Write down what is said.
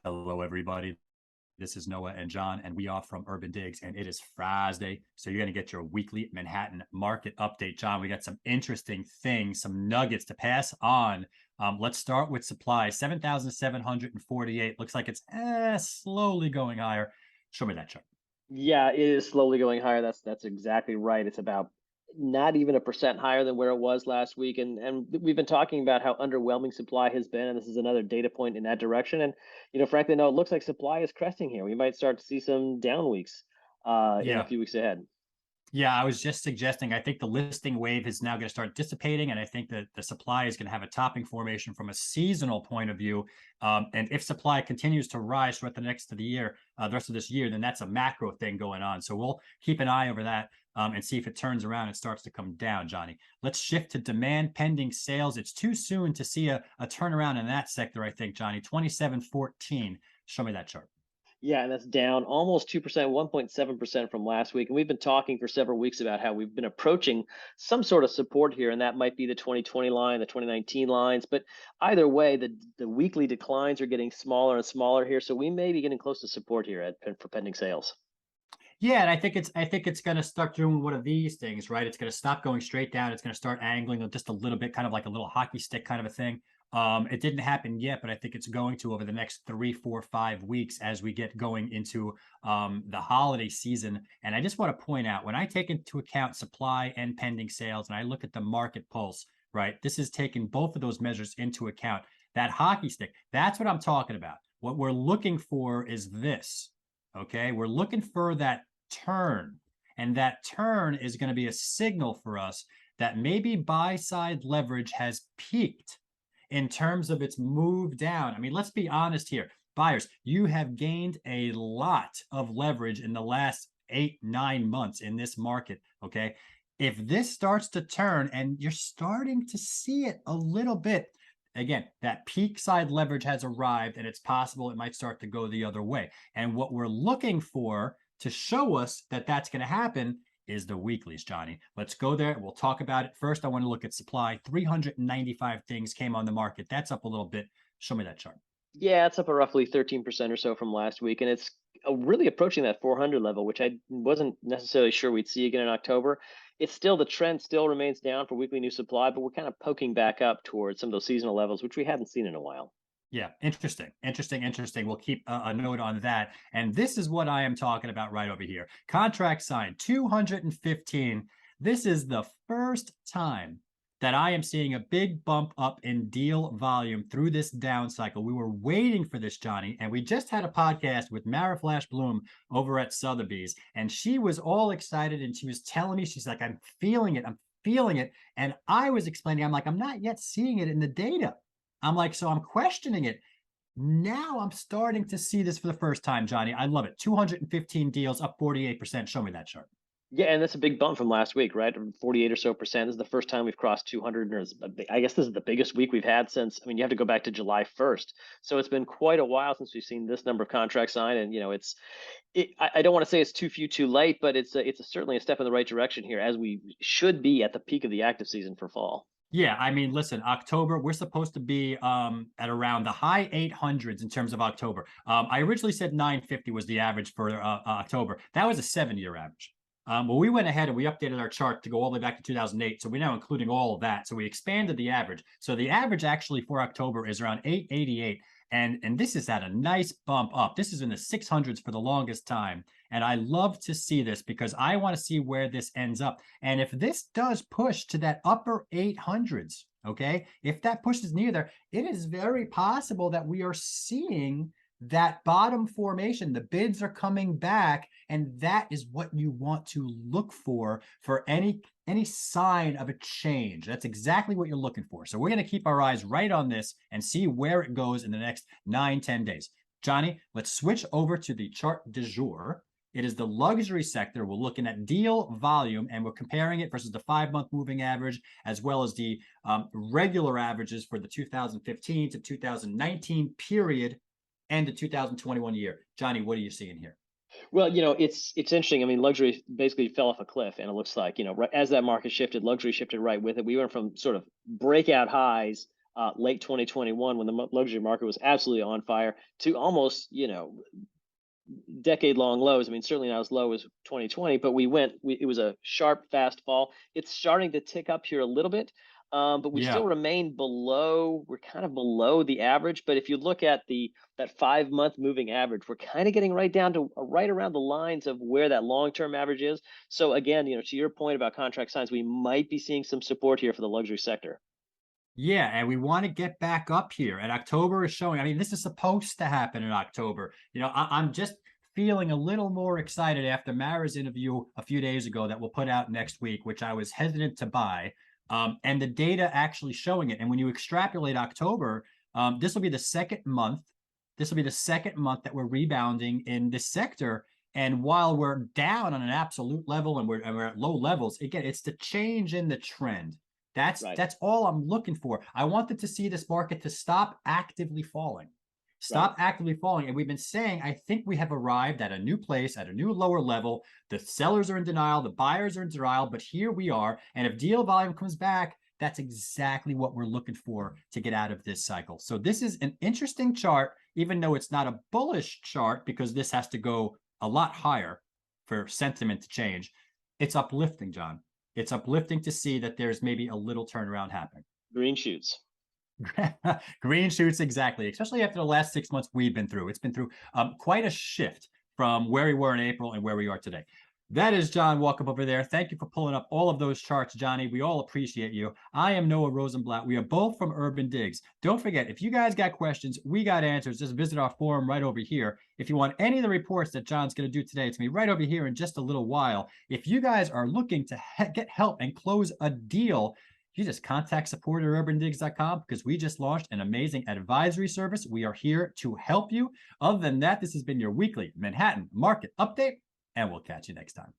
Hello, everybody. This is Noah and John, and we are from UrbanDigs, and it is Friday. So you're going to get your weekly Manhattan market update. John, we got some interesting things, some nuggets to pass on. Let's start with supply. 7,748. Looks like it's slowly going higher. Show me that chart. Yeah, it is slowly going higher. That's exactly right. It's about not even a percent higher than where it was last week. And we've been talking about how underwhelming supply has been, and this is another data point in that direction. And frankly, no, it looks like supply is cresting here. We might start to see some down weeks in a Yeah. few weeks ahead. Yeah, I was just suggesting, I think the listing wave is now going to start dissipating, and I think that the supply is going to have a topping formation from a seasonal point of view. And if supply continues to rise throughout the rest of this year, then that's a macro thing going on. So we'll keep an eye over that and see if it turns around and starts to come down, Johnny. Let's shift to demand pending sales. It's too soon to see a turnaround in that sector, I think, Johnny. 2714. Show me that chart. Yeah, and that's down almost 2%, 1.7% from last week. And we've been talking for several weeks about how we've been approaching some sort of support here, and that might be the 2020 line, the 2019 lines. But either way, the weekly declines are getting smaller and smaller here. So we may be getting close to support here for pending sales. Yeah, and I think it's going to start doing one of these things, right? It's going to stop going straight down. It's going to start angling just a little bit, kind of like a little hockey stick kind of a thing. It didn't happen yet, but I think it's going to over the next 3, 4, 5 weeks as we get going into the holiday season. And I just want to point out when I take into account supply and pending sales, and I look at the market pulse, right? This is taking both of those measures into account. That hockey stick, that's what I'm talking about. What we're looking for is this. Okay, we're looking for that turn. And that turn is going to be a signal for us that maybe buy side leverage has peaked in terms of its move down. I mean, let's be honest here. Buyers, you have gained a lot of leverage in the last 8, 9 months in this market. Okay. If this starts to turn and you're starting to see it a little bit, again, that peak side leverage has arrived and it's possible it might start to go the other way. And what we're looking for to show us that that's going to happen is the weeklies, Johnny. Let's go there. We'll talk about it. First, I want to look at supply. 395 things came on the market. That's up a little bit. Show me that chart. Yeah, it's up a roughly 13% or so from last week, and it's really approaching that 400 level, which I wasn't necessarily sure we'd see again in October. It's still the trend still remains down for weekly new supply, but we're kind of poking back up towards some of those seasonal levels, which we hadn't seen in a while. Yeah, interesting, interesting, interesting. We'll keep a note on that. And this is what I am talking about right over here. Contract signed 215. This is the first time that I am seeing a big bump up in deal volume through this down cycle. We were waiting for this, Johnny, and we just had a podcast with Mara Flash Bloom over at Sotheby's, and she was all excited and she was telling me, she's like, I'm feeling it. I'm feeling it. And I was explaining, I'm like, I'm not yet seeing it in the data. I'm like, so I'm questioning it. Now I'm starting to see this for the first time, Johnny. I love it. 215 deals, up 48%. Show me that chart. Yeah, and that's a big bump from last week, right? 48 or so percent. This is the first time we've crossed 200. I guess this is the biggest week we've had since, I mean, you have to go back to July 1st. So it's been quite a while since we've seen this number of contracts signed. And, I don't want to say it's too few, too late, but certainly a step in the right direction here as we should be at the peak of the active season for fall. Yeah, I mean, listen, October, we're supposed to be at around the high 800s in terms of October. I originally said 950 was the average for October. That was a 7-year average. Well, we went ahead and we updated our chart to go all the way back to 2008. So we're now including all of that. So we expanded the average. So the average actually for October is around 888. And this is at a nice bump up. This is in the 600s for the longest time. And I love to see this because I want to see where this ends up. And if this does push to that upper 800s, okay, if that pushes near there, it is very possible that we are seeing that bottom formation. The bids are coming back, and that is what you want to look for any sign of a change. That's exactly what you're looking for. So we're going to keep our eyes right on this and see where it goes in the next 9, 10 days. Johnny, let's switch over to the chart du jour. It is the luxury sector. We're looking at deal volume, and we're comparing it versus the 5-month moving average, as well as the regular averages for the 2015 to 2019 period and the 2021 year. Johnny, what are you seeing here? Well, it's interesting. I mean, luxury basically fell off a cliff, and it looks like, right as that market shifted, luxury shifted right with it. We went from sort of breakout highs late 2021 when the luxury market was absolutely on fire to almost, decade long lows. I mean, certainly not as low as 2020, but it was a sharp, fast fall. It's starting to tick up here a little bit, but we Yeah. still remain below, we're kind of below the average. But if you look at that 5 month moving average, we're kind of getting right down to right around the lines of where that long term average is. So again, to your point about contract signs, we might be seeing some support here for the luxury sector. Yeah, and we want to get back up here. And October is showing. I mean, this is supposed to happen in October. I'm just feeling a little more excited after Mara's interview a few days ago that we'll put out next week, which I was hesitant to buy. And the data actually showing it. And when you extrapolate October, this will be the second month. This will be the second month that we're rebounding in this sector. And while we're down on an absolute level and we're at low levels, again, it's the change in the trend. That's Right, that's all I'm looking for. I wanted to see this market to stop actively falling. right. Stop actively falling. And we've been saying, I think we have arrived at a new place, at a new lower level. The sellers are in denial, the buyers are in denial, but here we are. And if deal volume comes back, that's exactly what we're looking for to get out of this cycle. So this is an interesting chart, even though it's not a bullish chart because this has to go a lot higher for sentiment to change. It's uplifting, John. It's uplifting to see that there's maybe a little turnaround happening. Green shoots. Green shoots, exactly. Especially after the last 6 months we've been through. It's been through quite a shift from where we were in April and where we are today. That is John Walkup over there. Thank you for pulling up all of those charts, Johnny. We all appreciate you. I am Noah Rosenblatt. We are both from UrbanDigs. Don't forget, if you guys got questions, we got answers. Just visit our forum right over here. If you want any of the reports that John's going to do today, it's going to be right over here in just a little while. If you guys are looking to get help and close a deal, you just contact support at urbandigs.com because we just launched an amazing advisory service. We are here to help you. Other than that, this has been your weekly Manhattan market update, and we'll catch you next time.